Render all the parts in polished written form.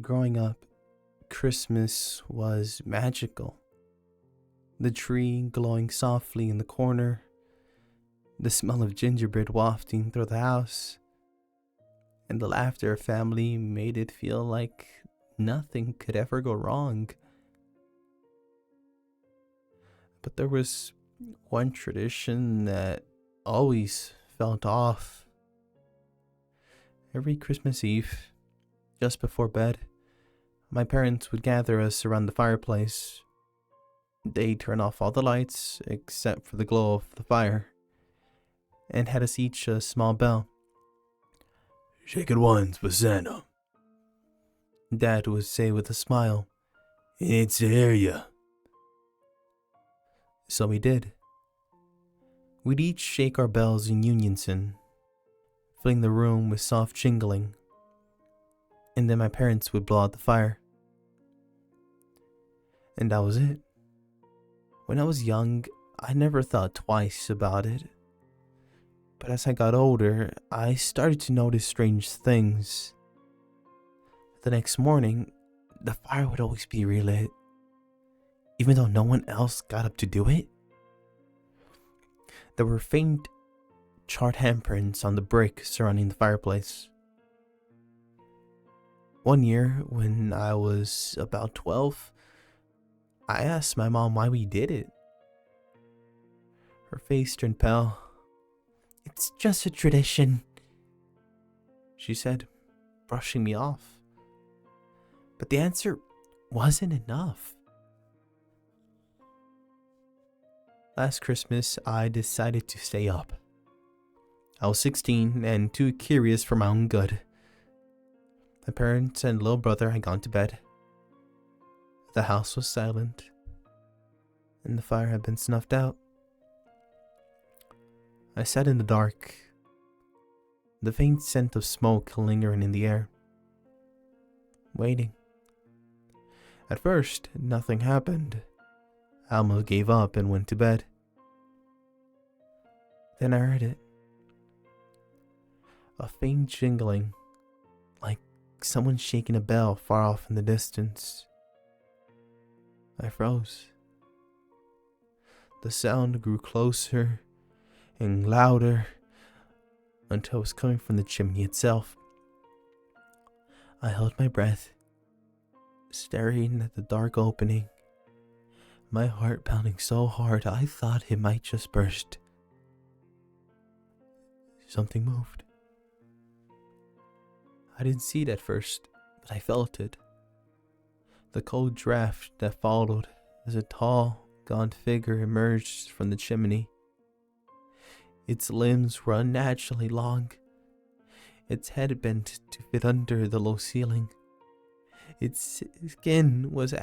Growing up, Christmas was magical. The tree glowing softly in the corner, the smell of gingerbread wafting through the house, and the laughter of family made it feel like nothing could ever go wrong. But there was one tradition that always felt off. Every Christmas Eve, just before bed, my parents would gather us around the fireplace. They'd turn off all the lights except for the glow of the fire and had us each a small bell. "Shake it once for Santa," Dad would say with a smile. "He needs to hear you." So we did. We'd each shake our bells in unison, filling the room with soft jingling, and then my parents would blow out the fire. And that was it. When I was young, I never thought twice about it. But as I got older, I started to notice strange things. The next morning, the fire would always be relit, even though no one else got up to do it. There were faint, charred handprints on the brick surrounding the fireplace. One year, when I was about 12, I asked my mom why we did it. Her face turned pale. "It's just a tradition," she said, brushing me off. But the answer wasn't enough. Last Christmas, I decided to stay up. I was 16 and too curious for my own good. My parents and little brother had gone to bed. The house was silent, and the fire had been snuffed out. I sat in the dark, the faint scent of smoke lingering in the air, waiting. At first, nothing happened. I almost gave up and went to bed. Then I heard it. A faint jingling, like someone shaking a bell far off in the distance. I froze. The sound grew closer and louder until it was coming from the chimney itself. I held my breath, staring at the dark opening, my heart pounding so hard I thought it might just burst. Something moved. I didn't see it at first, but I felt it. The cold draft that followed as a tall, gaunt figure emerged from the chimney. Its limbs were unnaturally long. Its head bent to fit under the low ceiling. Its skin was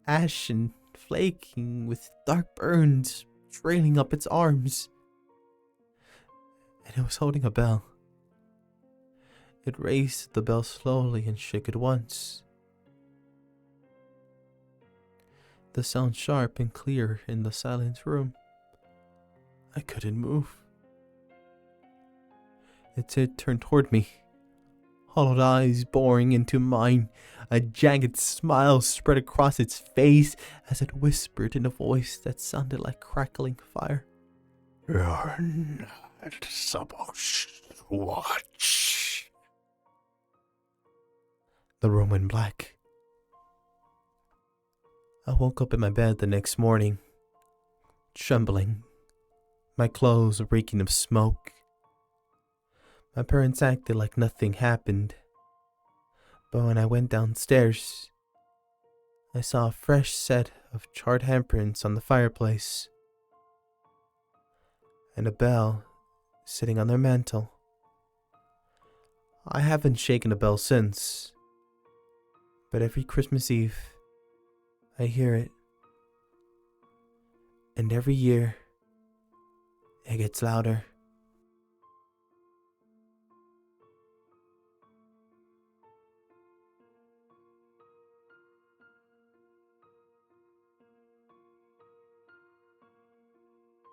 ashen, flaking with dark burns trailing up its arms. And it was holding a bell. It raised the bell slowly and shook it once. The sound sharp and clear in the silent room. I couldn't move. Its head turned toward me, hollowed eyes boring into mine. A jagged smile spread across its face as it whispered in a voice that sounded like crackling fire. "You're not supposed to watch." The room went black. I woke up in my bed the next morning, trembling, my clothes reeking of smoke. My parents acted like nothing happened, but when I went downstairs, I saw a fresh set of charred handprints on the fireplace, and a bell sitting on their mantel. I haven't shaken a bell since, but every Christmas Eve, I hear it, and every year, it gets louder.